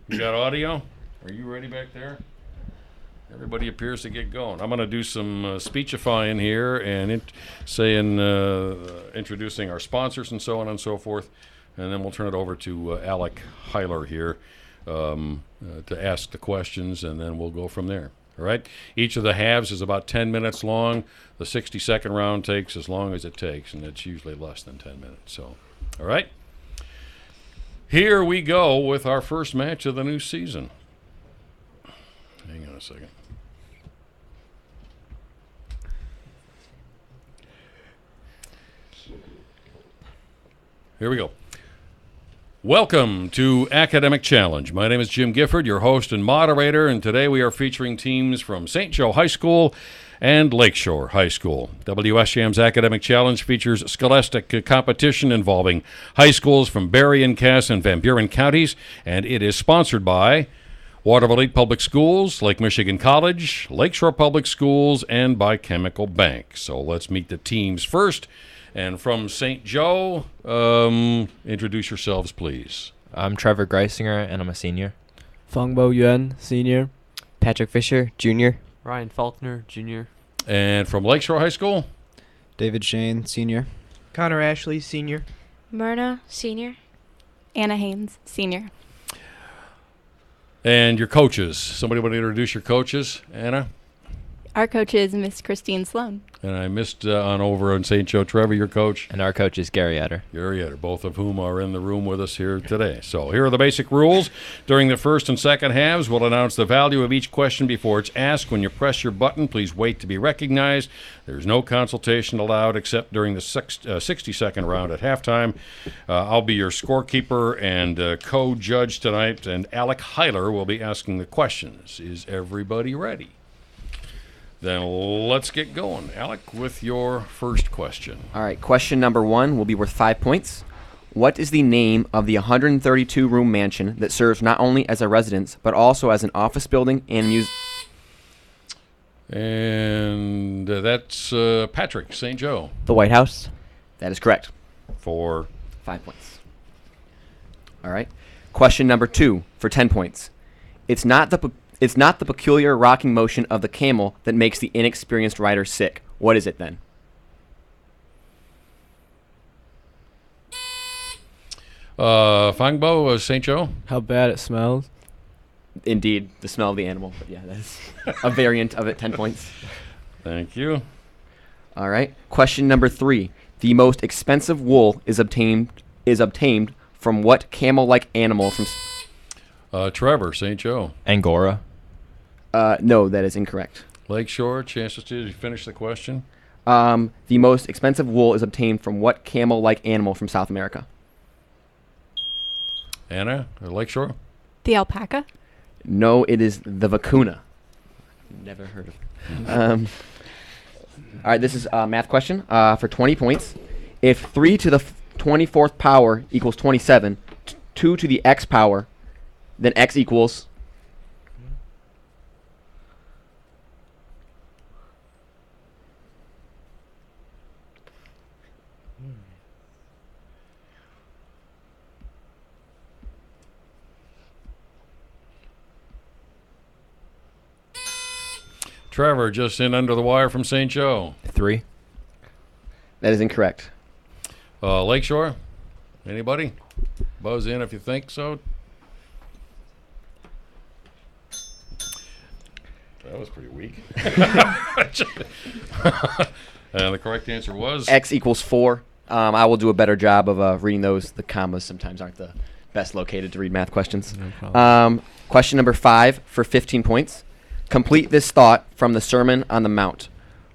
You got audio? Are you ready back there? Everybody appears to get going. I'm going to do some speechifying here and introducing our sponsors and so on and so forth, and then we'll turn it over to Alec Heiler here to ask the questions, and then we'll go from there. All right? Each of the halves is about 10 minutes long. The 60-second round takes as long as it takes, and it's usually less than 10 minutes. So, all right? Here we go with our first match of the new season. Hang on a second. Here we go. Welcome to Academic Challenge. My name is Jim Gifford, your host and moderator, and today we are featuring teams from St. Joe High School and Lakeshore High School. WSJM's Academic Challenge features scholastic competition involving high schools from Berrien, Cass, and Van Buren counties, and it is sponsored by Waterville Lake Public Schools, Lake Michigan College, Lakeshore Public Schools, and by Chemical Bank. So let's meet the teams first. And from St. Joe, introduce yourselves, please. I'm Trevor Greisinger, and I'm a senior. Fangbo Yuan, senior. Patrick Fisher, junior. Ryan Faulkner, junior. And from Lakeshore High School? David Shane, senior. Connor Ashley, senior. Myrna, senior. Anna Haynes, senior. And your coaches. Somebody want to introduce your coaches? Anna? Our coach is Miss Christine Sloan. And I missed on over in St. Joe, Trevor, your coach. And our coach is Gary Etter. Gary Etter, both of whom are in the room with us here today. So here are the basic rules. During the first and second halves, we'll announce the value of each question before it's asked. When you press your button, please wait to be recognized. There's no consultation allowed except during the 60-second round at halftime. I'll be your scorekeeper and co-judge tonight, and Alec Heiler will be asking the questions. Is everybody ready? Then let's get going. Alec, with your first question. All right, question number 1 will be worth 5 points. What is the name of the 132-room mansion that serves not only as a residence, but also as an office building and museum? And that's Patrick, St. Joe. The White House. That is correct. For 5 points. All right. Question number 2 for 10 points. It's not the peculiar rocking motion of the camel that makes the inexperienced rider sick. What is it then? Fangbo, St. Joe. How bad it smells. Indeed, the smell of the animal. But yeah, that's a variant of it, 10 points. Thank you. All right. Question number 3. The most expensive wool is obtained from what camel-like animal from... Trevor, St. Joe. Angora. No, that is incorrect. Lakeshore, chances to finish the question. The most expensive wool is obtained from what camel-like animal from South America? Anna, or Lakeshore? The alpaca. No, it is the vacuna. Never heard of it. All right, this is a math question for 20 points. If 3 to the 24th power equals 27, 2 to the x power, then x equals... Trevor, just in under the wire from St. Joe. 3. That is incorrect. Lakeshore? Anybody? Buzz in if you think so. That was pretty weak. And the correct answer was? X equals 4. I will do a better job of reading those. The commas sometimes aren't the best located to read math questions. No problem. Question number 5 for 15 points. Complete this thought from the Sermon on the Mount.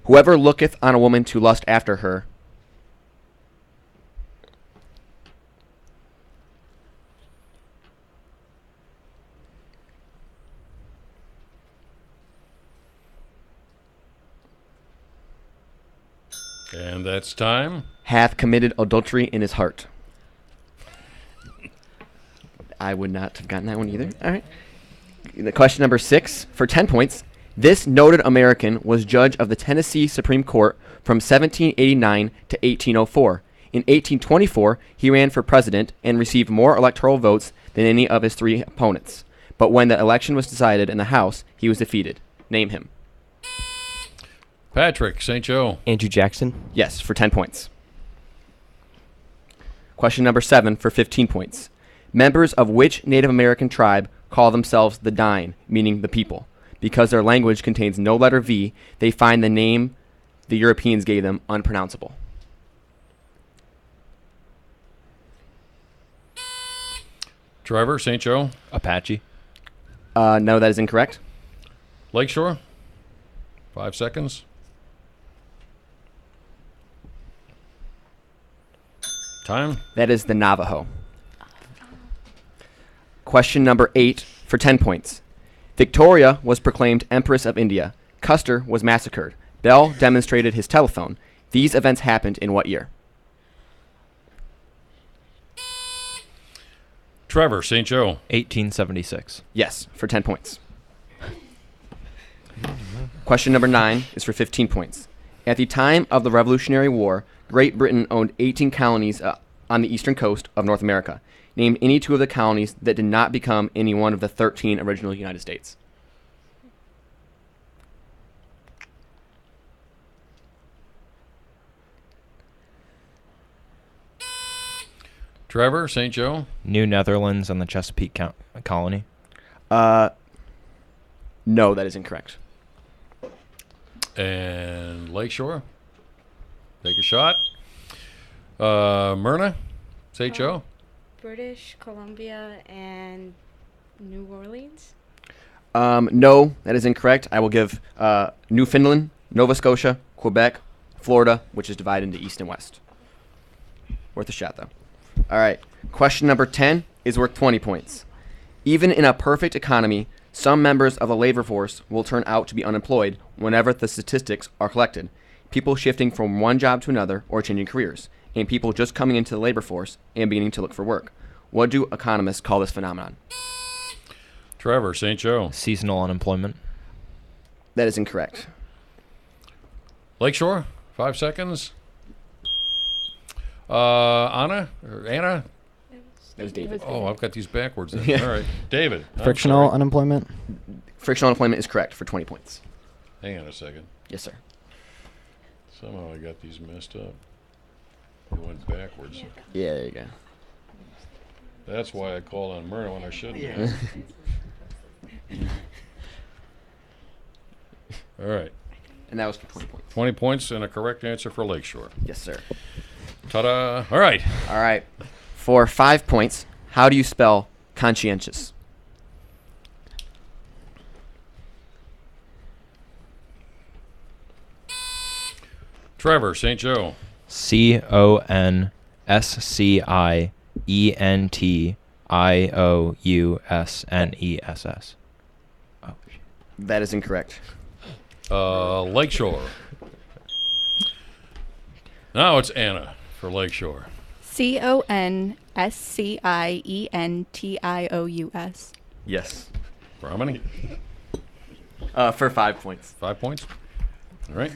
Whoever looketh on a woman to lust after her. And that's time. Hath committed adultery in his heart. I would not have gotten that one either. All right. The question number 6 for 10 points. This noted American was judge of the Tennessee Supreme Court from 1789 to 1804. In 1824, he ran for president and received more electoral votes than any of his 3 opponents. But when the election was decided in the House, he was defeated. Name him. Patrick, St. Joe. Andrew Jackson. Yes, for 10 points. Question number 7 for 15 points. Members of which Native American tribe call themselves the Dine, meaning the people? Because their language contains no letter V, they find the name the Europeans gave them unpronounceable. Trevor, St. Joe. Apache. No, that is incorrect. Lakeshore. 5 seconds. Time. That is the Navajo. Question number 8 for 10 points. Victoria was proclaimed Empress of India. Custer was massacred. Bell demonstrated his telephone. These events happened in what year? Trevor, St. Joe. 1876. Yes, for 10 points. Question number 9 is for 15 points. At the time of the Revolutionary War, Great Britain owned 18 colonies on the eastern coast of North America. Name any 2 of the colonies that did not become any one of the 13 original United States. Trevor, St. Joe. New Netherlands and the Chesapeake Colony. No, that is incorrect. And Lakeshore. Take a shot. Myrna, St. Joe. British Columbia and New Orleans. No, that is incorrect. I will give Newfoundland, Nova Scotia, Quebec, Florida, which is divided into east and west. Worth a shot, though. All right. Question number 10 is worth 20 points. Even in a perfect economy, some members of the labor force will turn out to be unemployed whenever the statistics are collected. People shifting from one job to another or changing careers, and people just coming into the labor force and beginning to look for work. What do economists call this phenomenon? Trevor, St. Joe. Seasonal unemployment. That is incorrect. Lakeshore, 5 seconds. Anna? Or Anna? That was David. Oh, I've got these backwards then. Yeah. All right. David. I'm Frictional sorry. unemployment. Frictional unemployment is correct for 20 points. Hang on a second. Yes, sir. Somehow I got these messed up. They went backwards. Yeah, there you go. That's why I called on Myrna when I shouldn't have. All right. And that was for 20 points. 20 points and a correct answer for Lakeshore. Yes, sir. Ta-da. All right. All right. For 5 points, how do you spell conscientious? Trevor, St. Joe. CONSCIENTIOUSNESS. Oh, That is incorrect. Lakeshore. Now it's Anna for Lakeshore. CONSCIENTIOUS. Yes. For how many? For 5 points. 5 points? All right.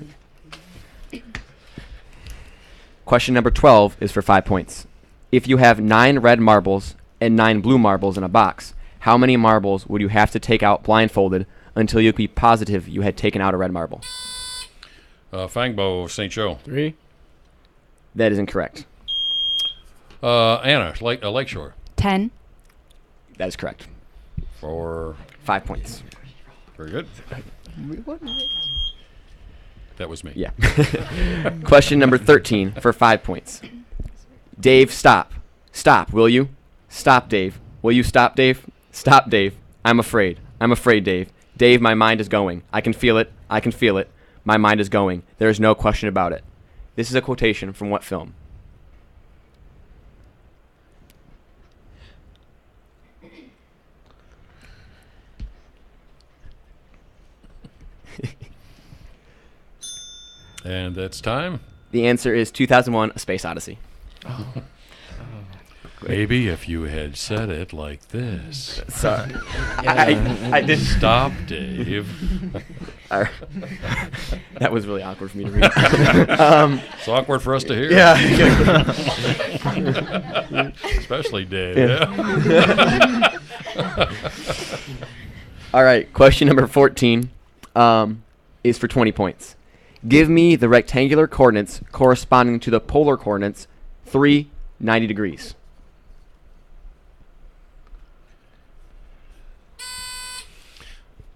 Question number 12 is for 5 points. If you have 9 red marbles and 9 blue marbles in a box, how many marbles would you have to take out blindfolded until you could be positive you had taken out a red marble? Fangbo, St. Joe. 3. That is incorrect. Anna, Lakeshore. 10. That is correct. For 5 points. very good. That was me. Yeah. Question number 13 for 5 points. Dave, stop. Stop, will you? Stop, Dave. Will you stop, Dave? Stop, Dave. I'm afraid. I'm afraid, Dave. Dave, my mind is going. I can feel it. I can feel it. My mind is going. There is no question about it. This is a quotation from what film? And that's time. The answer is 2001: A Space Odyssey. Maybe if you had said it like this. Sorry. I did. Stop, Dave. That was really awkward for me to read. It's awkward for us to hear. Yeah. Especially Dave. Yeah. Yeah. All right, question number 14 is for 20 points. Give me the rectangular coordinates corresponding to the polar coordinates 3, 90 degrees.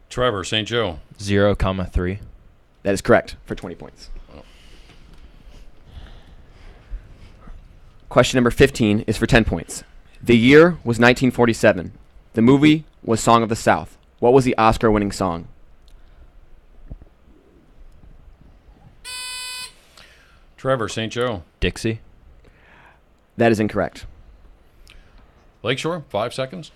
Trevor, St. Joe. 0,3. That is correct for 20 points. Oh. Question number 15 is for 10 points. The year was 1947. The movie was Song of the South. What was the Oscar-winning song? Trevor, St. Joe. Dixie. That is incorrect. Lakeshore, 5 seconds.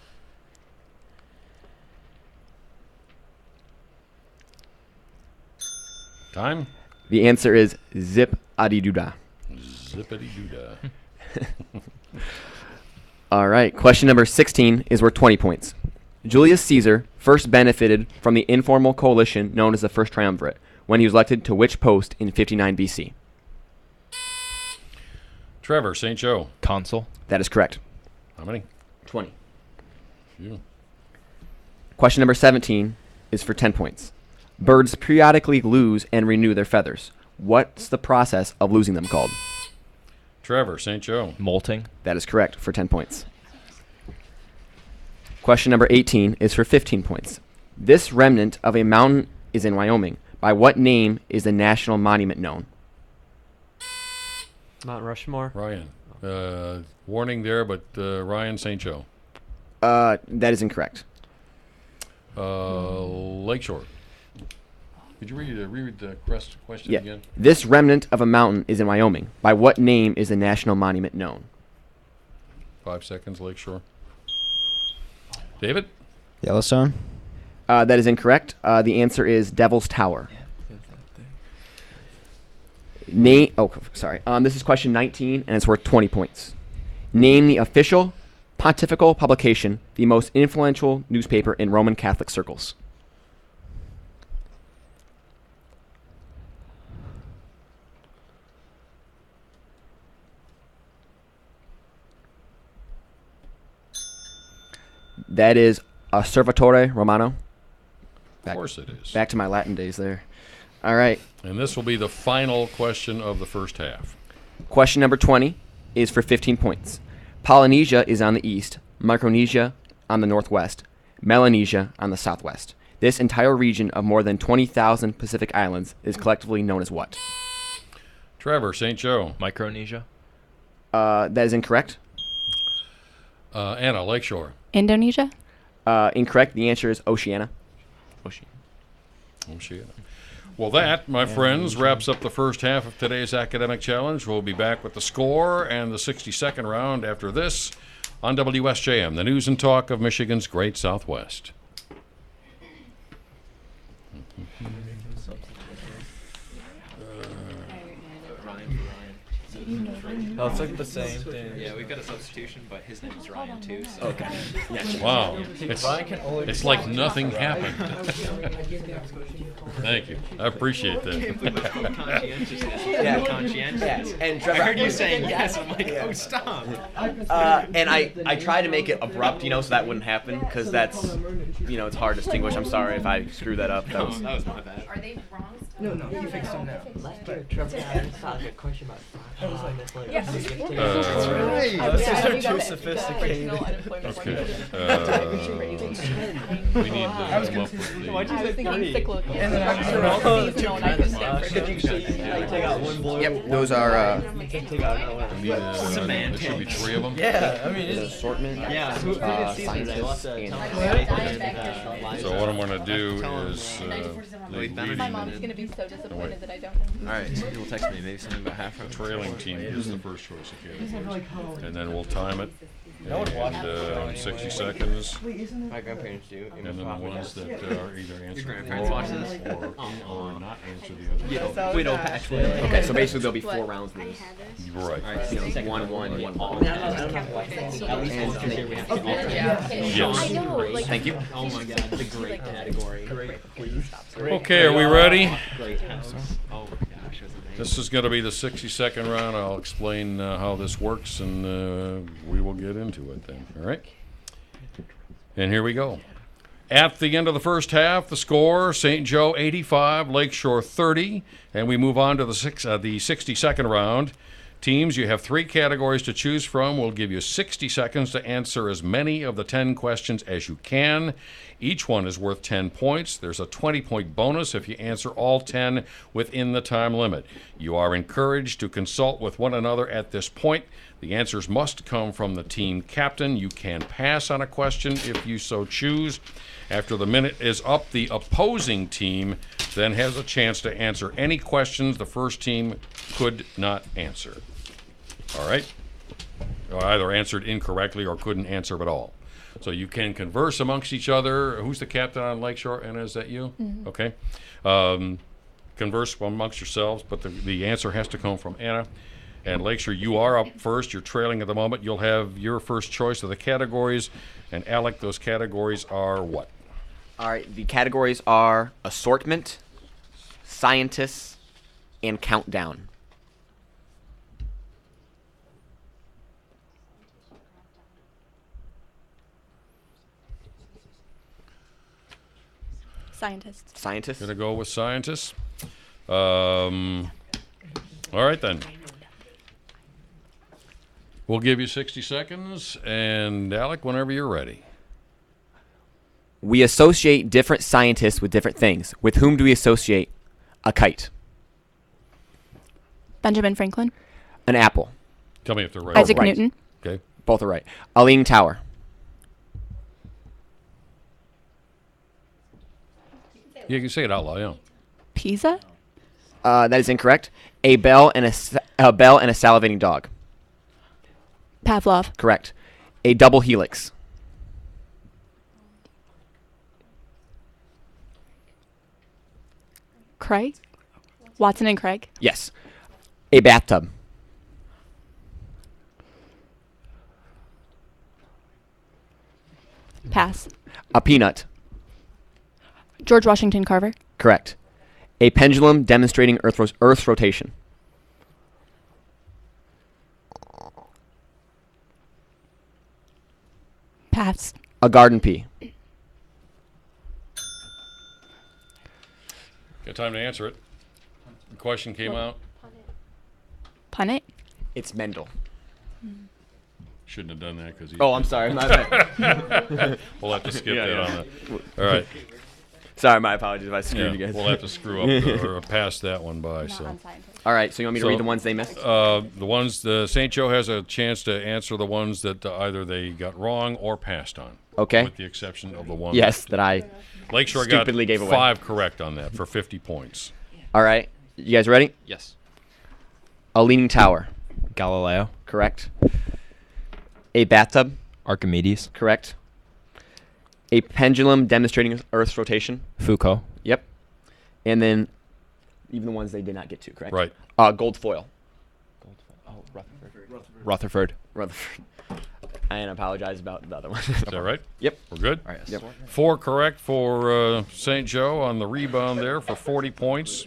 Time. The answer is Zip-a-dee-doo-dah. Zippity-doo-dah. All right, question number 16 is worth 20 points. Julius Caesar first benefited from the informal coalition known as the First Triumvirate when he was elected to which post in 59 BC? Trevor, St. Joe. Consul. That is correct. How many? 20. You. Question number 17 is for 10 points. Birds periodically lose and renew their feathers. What's the process of losing them called? Trevor, St. Joe. Molting. That is correct for 10 points. Question number 18 is for 15 points. This remnant of a mountain is in Wyoming. By what name is the national monument known? Mount Rushmore. Ryan. Warning there, but Ryan, St. Joe. That is incorrect. Lakeshore. Could you reread the question Yeah. again? This remnant of a mountain is in Wyoming. By what name is the national monument known? 5 seconds, Lakeshore. David? Yellowstone. That is incorrect. The answer is Devil's Tower. This is question 19, and it's worth 20 points. Name the official pontifical publication, the most influential newspaper in Roman Catholic circles. That is Osservatore Romano. Of course it is. Back to my Latin days there. All right. And this will be the final question of the first half. Question number 20 is for 15 points. Polynesia is on the east, Micronesia on the northwest, Melanesia on the southwest. This entire region of more than 20,000 Pacific islands is collectively known as what? Trevor, St. Joe. Micronesia. That is incorrect. Anna, Lakeshore. Indonesia. Incorrect. The answer is Oceania. Oceania. Well, that, my friends, wraps up the first half of today's academic challenge. We'll be back with the score and the 60-second round after this on WSJM, the news and talk of Michigan's Great Southwest. Oh, it's like the same thing. Yeah, we've got a substitution, but his name is Ryan too. So. Okay. Wow. It's like nothing happened. Thank you. I appreciate that. Conscientiousness. Yeah. Conscientious. Yes. And I Trevor, heard you saying yes. I'm like, oh, stop. and I tried to make it abrupt, so that wouldn't happen, because that's, it's hard to distinguish. I'm sorry if I screwed that up. That was my bad. Are they wrong? No, you fixed them now. Trevor had a question about Those are too sophisticated. Okay. We need to come up with the... Why'd you say three? And then I Take out one blue. Yep, those are Take out another one. There should be 3 of them. Yeah, I mean, the assortment. yeah. Scientists and So what I'm going to do is My mom's going to be so disappointed that I don't know. All right, some people text me. Maybe something about half. the trailing team is the first choice of categories. And then we'll time it. And 60 seconds. My grandparents do. And then the ones that are either answer grandparents watch this? or not answer the other. Widow patchwork. Okay, so basically there'll be 4 rounds of I this. had this. Right. 1, 1, 1, 1. Yes. I know, like, Thank you. Oh my God, the great category. Okay, are we ready? Great house. Oh my gosh, it was amazing. This is going to be the 60-second round. I'll explain how this works, and we will get into it then. All right? And here we go. At the end of the first half, the score, St. Joe 85, Lakeshore 30. And we move on to the 60-second round. Teams, you have 3 categories to choose from. We'll give you 60 seconds to answer as many of the 10 questions as you can. Each one is worth 10 points. There's a 20-point bonus if you answer all 10 within the time limit. You are encouraged to consult with one another at this point. The answers must come from the team captain. You can pass on a question if you so choose. After the minute is up, the opposing team then has a chance to answer any questions the first team could not answer. All right? Or either answered incorrectly or couldn't answer at all. So you can converse amongst each other. Who's the captain on Lakeshore? Anna, is that you? Mm-hmm. Okay. Converse amongst yourselves, but the answer has to come from Anna. And Lakeshore, you are up first. You're trailing at the moment. You'll have your first choice of the categories. And Alec, those categories are what? All right, the categories are assortment, scientists, and countdown. Scientist. Scientists? Gonna go with scientists. All right then. We'll give you 60 seconds, and Alec, whenever you're ready. We associate different scientists with different things. With whom do we associate a kite? Benjamin Franklin. An apple. Tell me if they're right. Isaac right. Newton. Okay. Both are right. A leaning tower. You can say it out loud, yeah. Pisa. That is incorrect. A bell and a salivating dog. Pavlov. Correct. A double helix. Craig. Watson and Craig. Yes. A bathtub. Pass. A peanut. George Washington Carver. Correct. A pendulum demonstrating Earth's rotation. Pass. A garden pea. Got time to answer it. The question came out. Punnet. It's Mendel. Shouldn't have done that because Oh, I'm sorry. My bad. we'll have to skip Yeah, that yeah. on that. All right. Sorry, my apologies if I screwed Yeah, you guys. we'll have to screw up or pass that one by. So. All right, so you want me to So, read the ones they missed? The ones the St. Joe has a chance to answer the ones that either they got wrong or passed on. Okay. With the exception of the one. Yes, that I Lakeshore stupidly got gave away. 5 correct on that for 50 points. All right, you guys ready? Yes. A leaning tower. Galileo. Correct. A bathtub. Archimedes. Correct. A pendulum demonstrating Earth's rotation. Foucault. Yep. And then even the ones they did not get to, correct? Right. Gold foil. Rutherford. Rutherford. I apologize about the other one. Is that right? Yep. We're good? All right. Yep. 4 correct for St. Joe on the rebound there for 40 points.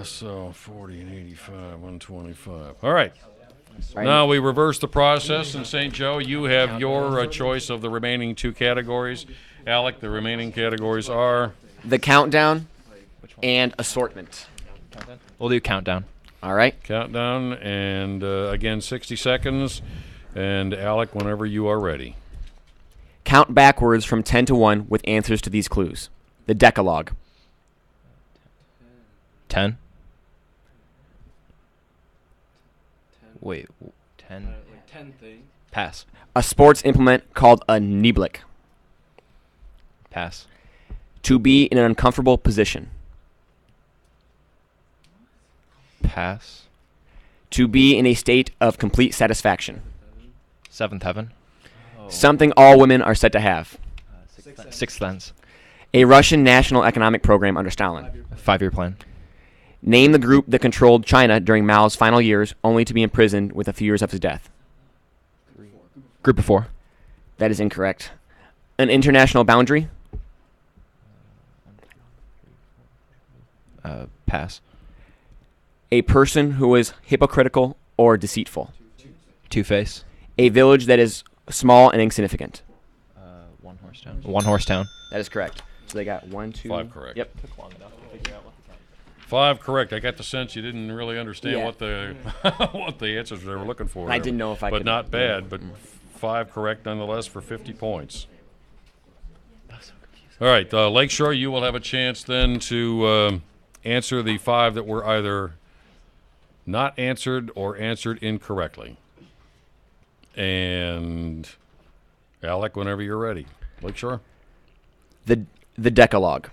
So 40 and 85, 125. All right. Right. Now we reverse the process, and St. Joe, you have your choice of the remaining 2 categories. Alec, the remaining categories are The countdown and assortment. We'll do countdown. All right. countdown and again 60 seconds. And Alec, whenever you are ready. Count backwards from 10 to 1 with answers to these clues. The Decalogue. 10. Wait, 10. 10 things. Pass. A sports implement called a niblick. Pass. To be in an uncomfortable position. Pass. To be in a state of complete satisfaction. Seventh heaven. Something all women are said to have. Sixth sense. A Russian national economic program under Stalin. 5-year plan. Name the group that controlled China during Mao's final years, only to be imprisoned with a few years of his death. Group of 4. That is incorrect. An international boundary. Pass. A person who is hypocritical or deceitful. Two-Face. A village that is Small and insignificant. One horse town. One horse town. That is correct. So they got 1, 2. 5 correct. Yep. 5 correct. I got the sense you didn't really understand Yeah. what the what the answers they were looking for. I didn't know if I but could. not bad. But 5 correct nonetheless for 50 points. All right, Lakeshore, you will have a chance then to answer the 5 that were either not answered or answered incorrectly. And Alec, whenever you're ready. Lakeshore? The Decalogue.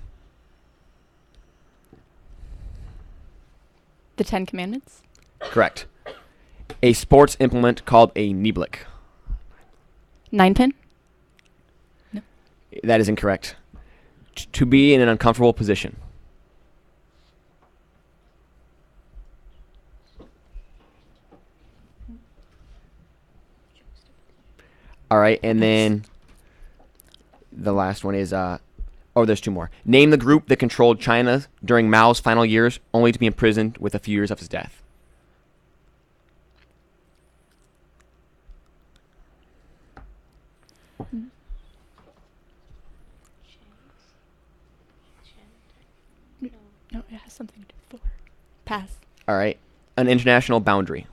The Ten Commandments. Correct. A sports implement called a niblick. Ninepin. That is incorrect. To be in an uncomfortable position. All right, and then the last one is there's 2 more. Name the group that controlled China during Mao's final years, only to be imprisoned with a few years of his death. No, it has something to do with 4. Pass. All right, an international boundary.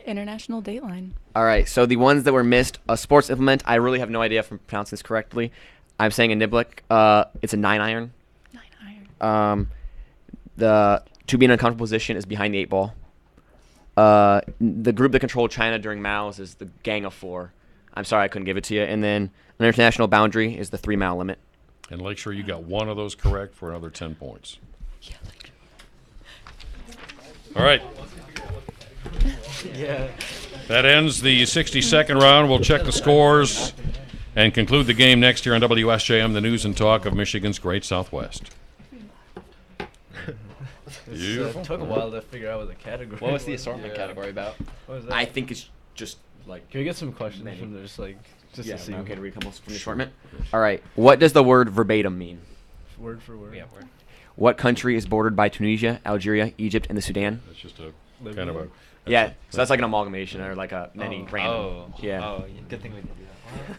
International Dateline. All right, so the ones that were missed, a sports implement. I really have no idea if I'm pronouncing this correctly. I'm saying a niblick. It's a 9-iron. 9-iron. The to be in an uncomfortable position is behind the 8 ball. The group that controlled China during Mao's is the Gang of 4. I'm sorry I couldn't give it to you. And then an international boundary is the 3-mile limit. And Lakeshore, you got 1 of those correct for another 10 points. All right. Yeah. That ends the 60-second round. We'll check the scores and conclude the game next year on WSJM, the news and talk of Michigan's Great Southwest. Beautiful. It took a while to figure out what the category What was the assortment category about? What was that? I think it's just like. Can we get some questions Many. from this, like, just Yeah, to see okay, to read a couple from the assortment. All right. What does the word verbatim mean? word for word? Yeah, word. What country is bordered by Tunisia, Algeria, Egypt, and the Sudan? That's just a kind of a. Yeah, so that's like an amalgamation or like a many random. Oh. Yeah. Oh, yeah. Good thing we didn't do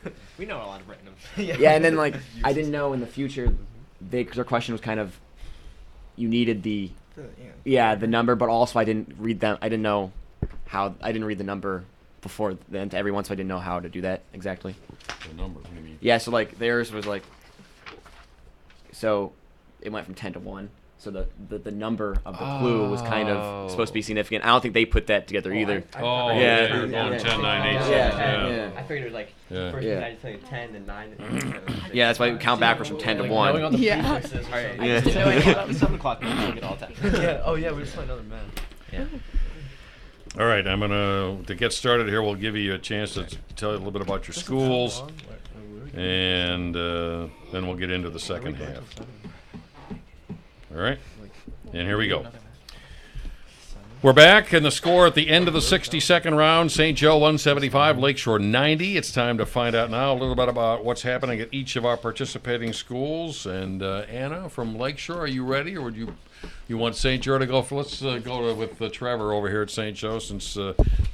that. We know a lot of random. Yeah, and then like I didn't know in the future, their question was kind of, you needed the, the number, but also I didn't read them. I didn't know how. I didn't read the number before then to everyone, so I didn't know how to do that exactly. The number, what do you mean? Yeah, so like theirs was like, so it went from 10 to 1. So the number of the clue was kind of supposed to be significant. I don't think they put that together either. Oh, Yeah. yeah. Going 10, 9, 8, Yeah. I figured it was like Yeah. first Yeah. I just tell you 10 and 9. Yeah, that's why we count backwards from 10 to 1. Yeah. Alright, I Yeah. just didn't know it was 7 o'clock. We get all 10. Yeah. Oh yeah, we just played another man. Yeah. All right, I'm going to get started here. We'll give you a chance to tell you a little bit about your schools, and then we'll get into the second half. All right, and here we go. We're back, and the score at the end of the 62nd round, St. Joe 175, Lakeshore 90. It's time to find out now a little bit about what's happening at each of our participating schools. And Anna from Lakeshore, are you ready, or would you want St. Joe to go? Let's go with Trevor over here at St. Joe, since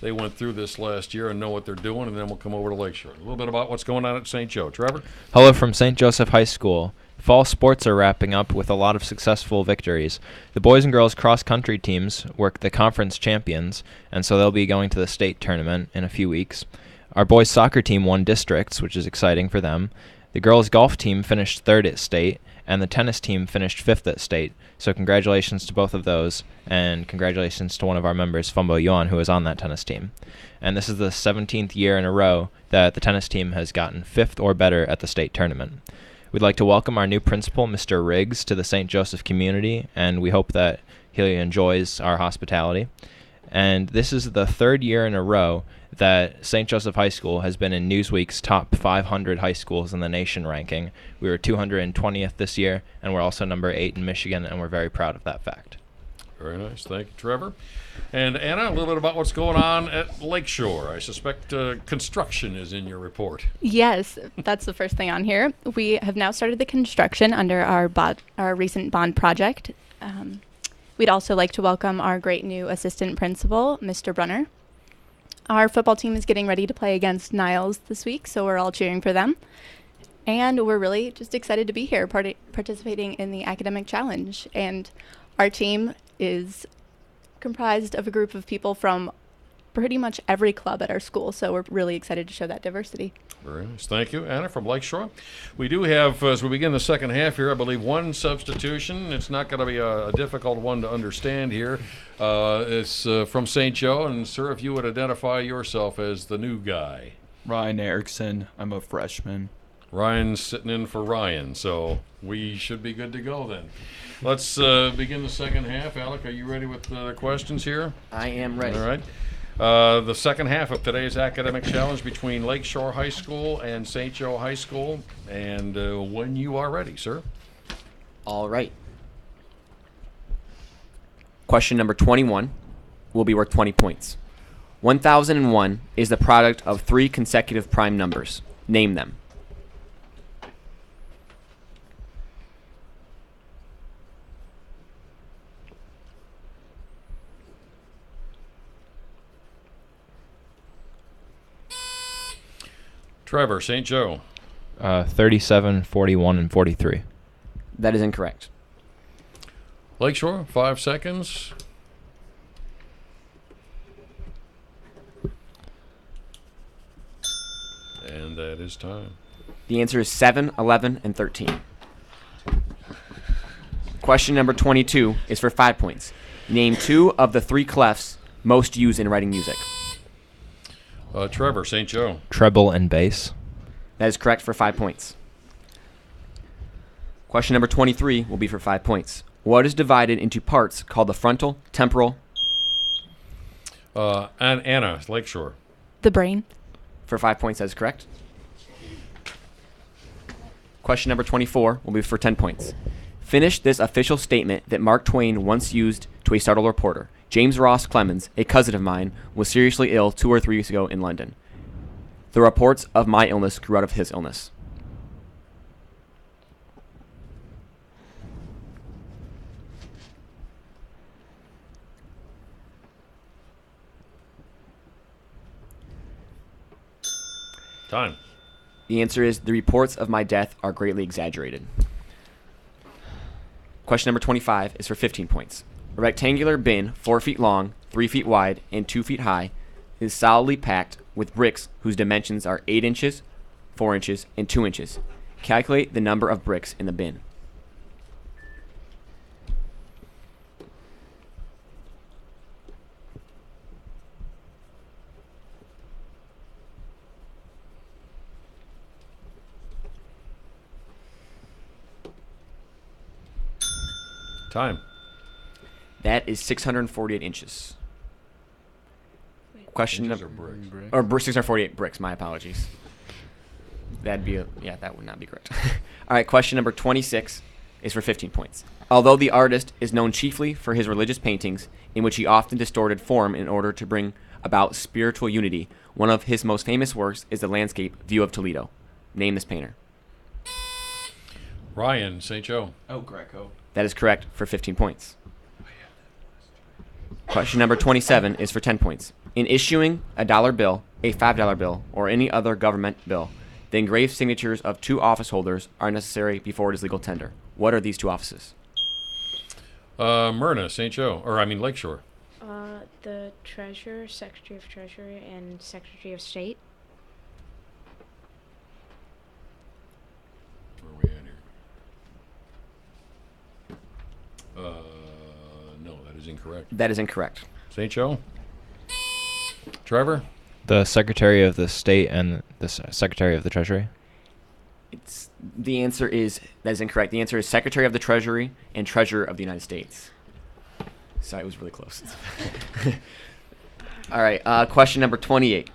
they went through this last year and know what they're doing, and then we'll come over to Lakeshore. A little bit about what's going on at St. Joe. Trevor? Hello from St. Joseph High School. Fall sports are wrapping up with a lot of successful victories. The boys and girls cross-country teams were the conference champions, and so they'll be going to the state tournament in a few weeks. Our boys soccer team won districts, which is exciting for them. The girls golf team finished 3rd at state, and the tennis team finished 5th at state. So congratulations to both of those, and congratulations to one of our members, Fumbo Yuan, who is on that tennis team. And this is the 17th year in a row that the tennis team has gotten 5th or better at the state tournament. We'd like to welcome our new principal, Mr. Riggs, to the St. Joseph community, and we hope that he enjoys our hospitality. And this is the 3rd year in a row that St. Joseph High School has been in Newsweek's top 500 high schools in the nation ranking. We were 220th this year, and we're also number 8 in Michigan, and we're very proud of that fact. Very nice. Thank you, Trevor. And Anna, a little bit about what's going on at Lakeshore. I suspect construction is in your report. Yes, that's the first thing on here. We have now started the construction under our recent bond project. We'd also like to welcome our great new assistant principal, Mr. Brunner. Our football team is getting ready to play against Niles this week, so we're all cheering for them. And we're really just excited to be here participating in the academic challenge. And our team is comprised of a group of people from pretty much every club at our school, so we're really excited to show that diversity. Very nice. Thank you, Anna from Lakeshore. We do have, as we begin the second half here, I believe one substitution. It's not going to be a difficult one to understand here. It's from St. Joe, and sir, if you would identify yourself as the new guy. Ryan Erickson. I'm a freshman. Ryan's sitting in for Ryan, so we should be good to go then. Let's begin the second half. Alec, are you ready with the questions here? I am ready. All right. The second half of today's academic challenge between Lakeshore High School and St. Joe High School. And when you are ready, sir. All right. Question number 21 will be worth 20 points. 1001 is the product of 3 consecutive prime numbers. Name them. Trevor, St. Joe. 37, 41, and 43. That is incorrect. Lakeshore, 5 seconds. And that is time. The answer is 7, 11, and 13. Question number 22 is for 5 points. Name 2 of the 3 clefs most used in writing music. Trevor, St. Joe. Treble and bass. That is correct for 5 points. Question number 23 will be for 5 points. What is divided into parts called the frontal, temporal? And Anna, Lakeshore. The brain. For 5 points, that is correct. Question number 24 will be for 10 points. Finish this official statement that Mark Twain once used to a startled reporter. James Ross Clemens, a cousin of mine, was seriously ill 2 or 3 weeks ago in London. The reports of my illness grew out of his illness. Time. The answer is the reports of my death are greatly exaggerated. Question number 25 is for 15 points. A rectangular bin 4 feet long, 3 feet wide, and 2 feet high is solidly packed with bricks whose dimensions are 8 inches, 4 inches, and 2 inches. Calculate the number of bricks in the bin. Time. That is 648 inches. Question Inches number... or bricks? Or 648 bricks, my apologies. That'd be yeah, that would not be correct. All right, question number 26 is for 15 points. Although the artist is known chiefly for his religious paintings, in which he often distorted form in order to bring about spiritual unity, one of his most famous works is the landscape View of Toledo. Name this painter. Ryan, St. Joe. Oh, Greco. That is correct for 15 points. Question number 27 is for 10 points. In issuing a dollar bill, a $5 bill, or any other government bill, the engraved signatures of 2 office holders are necessary before it is legal tender. What are these 2 offices? Myrna, St. Joe. Or, I mean, Lakeshore. The Treasurer, Secretary of Treasury, and Secretary of State. Where are we at here? No, that is incorrect. That is incorrect. St. Joe? Trevor? The Secretary of the State and the Secretary of the Treasury. The answer is that is incorrect. The answer is Secretary of the Treasury and Treasurer of the United States. Sorry, it was really close. All right, question number 28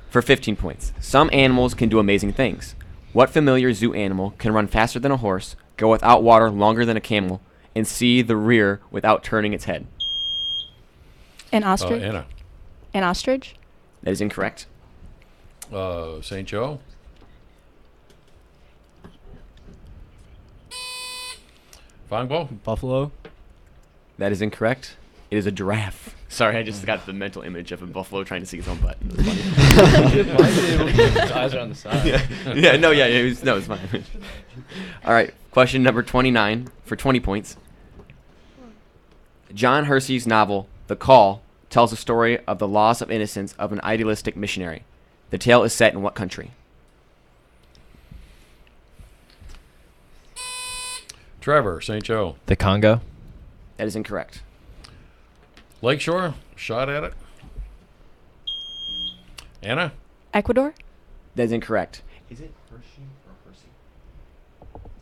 for 15 points. Some animals can do amazing things. What familiar zoo animal can run faster than a horse, go without water longer than a camel, and see the rear without turning its head? An ostrich. Anna. An ostrich. That is incorrect. St. Joe? Fangbo? Buffalo. That is incorrect. It is a giraffe. Sorry, I just got the mental image of a buffalo trying to see its own butt. It was funny. His eyes are on the side. It's fine. All right, question number 29 for 20 points. John Hersey's novel, The Call, tells the story of the loss of innocence of an idealistic missionary. The tale is set in what country? Trevor, St. Joe. The Congo. That is incorrect. Lakeshore, shot at it. Anna? Ecuador? That is incorrect. Is it Hershey or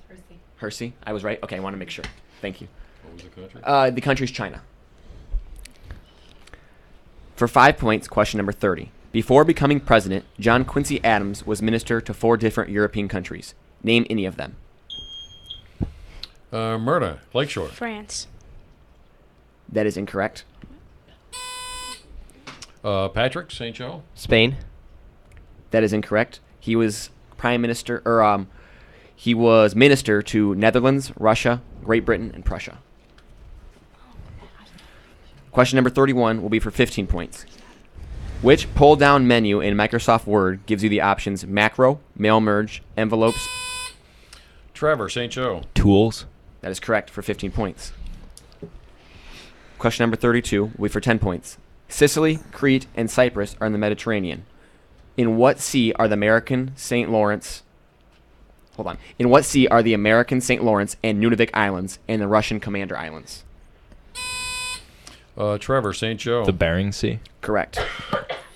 Hersey? Hersey. I was right? Okay, I want to make sure. Thank you. What was the country? The country's China. For 5 points, question number 30. Before becoming president, John Quincy Adams was minister to 4 different European countries. Name any of them. Myrna, Lakeshore. France. That is incorrect. Patrick, St. Joe. Spain. That is incorrect. He was prime minister, or he was minister to Netherlands, Russia, Great Britain, and Prussia. Question number 31 will be for 15 points. Which pull-down menu in Microsoft Word gives you the options macro, mail merge, envelopes? Trevor, St. Joe. Tools. That is correct for 15 points. Question number 32 will be for 10 points. Sicily, Crete, and Cyprus are in the Mediterranean. In what sea are the American St. Lawrence? Hold on. In what sea are the American St. Lawrence and Nunavik Islands and the Russian Commander Islands? Trevor, St. Joe. The Bering Sea. Correct.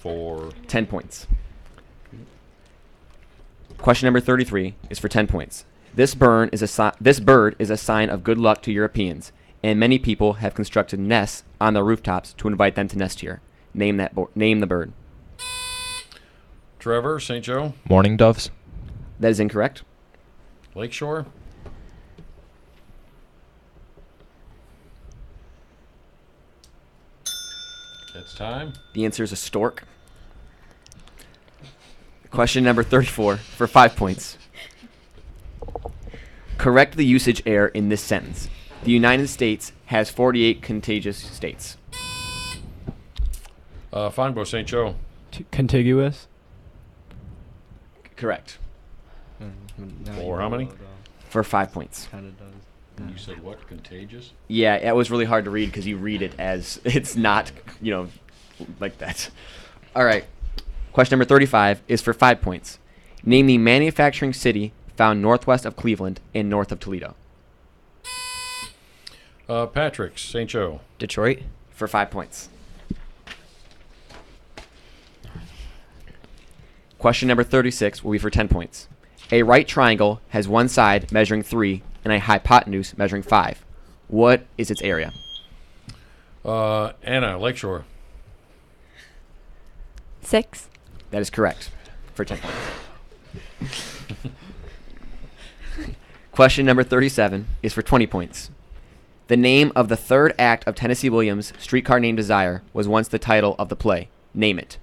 For 10 points. Question number 33 is for 10 points. This bird is a sign of good luck to Europeans, and many people have constructed nests on the rooftops to invite them to nest here. Name the bird. Trevor, St. Joe. Mourning doves. That is incorrect. Lakeshore. It's time. The answer is a stork. Question number 34 for 5 points. Correct the usage error in this sentence. The United States has 48 contagious states. Feinbo, St. Joe. Contiguous. Correct. For how many? For 5 points. Kind of does. You said what? Contagious? Yeah, it was really hard to read because you read it as it's not, like that. All right. Question number 35 is for 5 points. Name the manufacturing city found northwest of Cleveland and north of Toledo. Patrick, St. Joe. Detroit. For 5 points. Question number 36 will be for 10 points. A right triangle has one side measuring 3 and a hypotenuse measuring 5. What is its area? Anna, Lakeshore. 6. That is correct for 10 points. Question number 37 is for 20 points. The name of the third act of Tennessee Williams' Streetcar Named Desire was once the title of the play. Name it.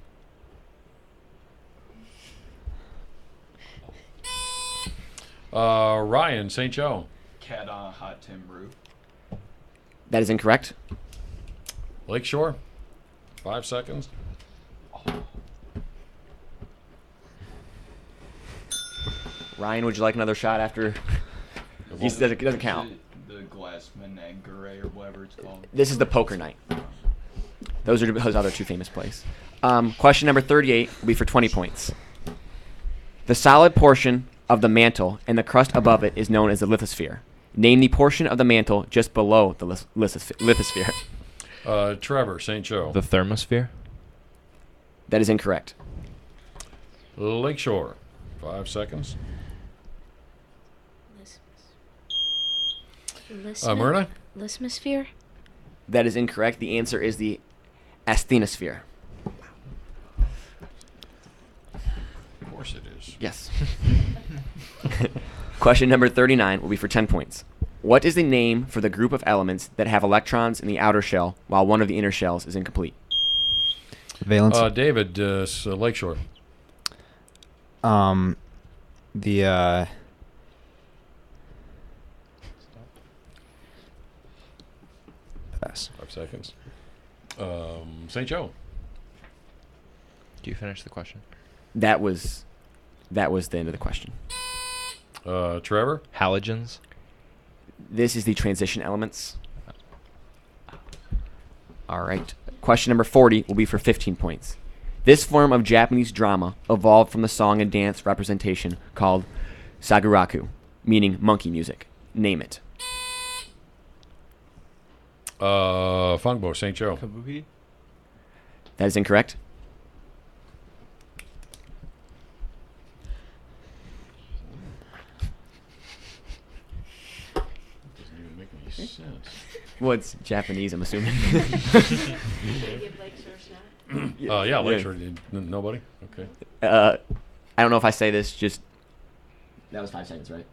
Ryan, St. Joe. Cat on a hot tin roof. That is incorrect. Lakeshore. 5 seconds. Ryan, would you like another shot after? He says it doesn't count. The glass menagerie or whatever it's called. This is the poker night. Those are his other 2 famous plays. Question number 38 will be for 20 points. The solid portion of the mantle and the crust above it is known as the lithosphere. Name the portion of the mantle just below the lithosphere. Trevor, St. Joe. The thermosphere. That is incorrect. Lakeshore. 5 seconds. Myrna? Lismosphere? That is incorrect. The answer is the asthenosphere. Of course it is. Yes. Question number 39 will be for 10 points. What is the name for the group of elements that have electrons in the outer shell while one of the inner shells is incomplete? Valence. David, Lakeshore. The Pass. 5 seconds. St. Joe. Do you finish the question? That was the end of the question. Trevor. Halogens. This is the transition elements. All right. Question number 40 will be for 15 points. This form of Japanese drama evolved from the song and dance representation called saguraku, meaning monkey music. Name it. Fungbo, St. Joe. Kabuki. That is incorrect. Doesn't even make any sense. Well, it's Japanese, I'm assuming. Yeah, Lakeshore. Nobody? Okay. I don't know if I say this, just... That was 5 seconds, right?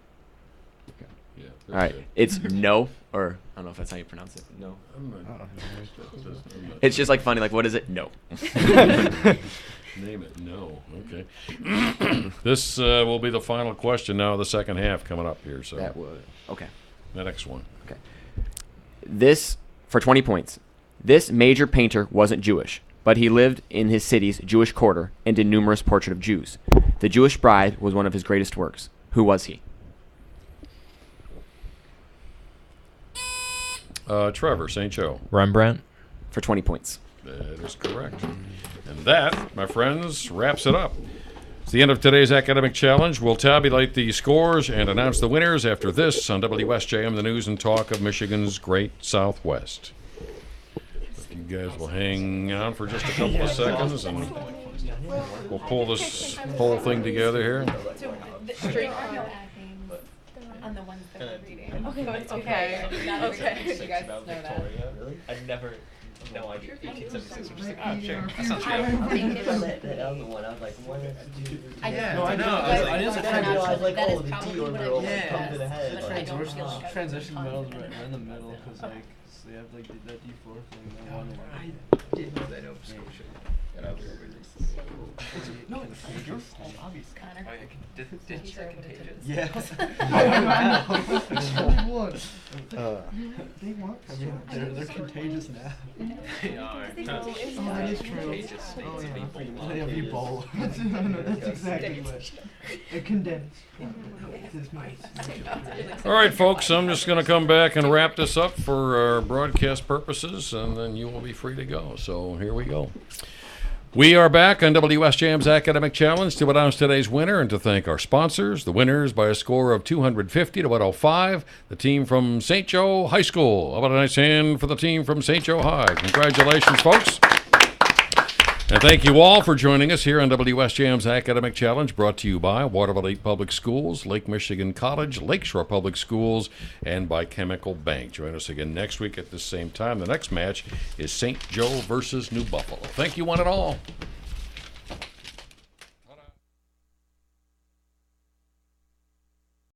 Yeah. All right. It's no, or I don't know if that's how you pronounce it. No. It's just like funny, like, what is it? No. Name it. No. Okay. This will be the final question now of the second half coming up here. So That would... Okay. the next one. Okay. This, for 20 points. This major painter wasn't Jewish, but he lived in his city's Jewish quarter and did numerous portraits of Jews. The Jewish Bride was one of his greatest works. Who was he? Trevor, St. Joe. Rembrandt. For 20 points. That is correct. And that, my friends, wraps it up. It's the end of today's academic challenge. We'll tabulate the scores and announce the winners after this on WSJM, the news and talk of Michigan's Great Southwest. If you guys will hang on for just a couple of seconds, and we'll pull this whole thing together here. On the ones that we're reading. Okay. Okay. You guys know that. I never. No idea. 1876. I'm just like, oh, sure. That sounds real. That other one, I was like, what is I Yeah. know. No, I know. I just kind of realized, like, That oh, is the probably D what orbital I like, come to the head. but I Like, don't feel like I transition was metals confident right in the middle enough. because like they have like that D4 thing. That one. I did know that Nova Scotia. No, it's obvious. Connor. Oh, yeah, did you say contagious? Yes. They want. I mean, they're contagious now. They are. Oh, that is true. Contagious Oh, states of Ebola. They have Ebola. That's exactly what. They're condensed. All right, folks, I'm just going to come back and wrap this up for our broadcast purposes, and then you will be free to go. So here we go. We are back on WSJM's Academic Challenge to announce today's winner and to thank our sponsors. The winners by a score of 250 to 105, the team from St. Joe High School. How about a nice hand for the team from St. Joe High? Congratulations, folks. And thank you all for joining us here on WSJM's Academic Challenge, brought to you by Waterville 8 Public Schools, Lake Michigan College, Lakeshore Public Schools, and by Chemical Bank. Join us again next week at the same time. The next match is St. Joe versus New Buffalo. Thank you one and all.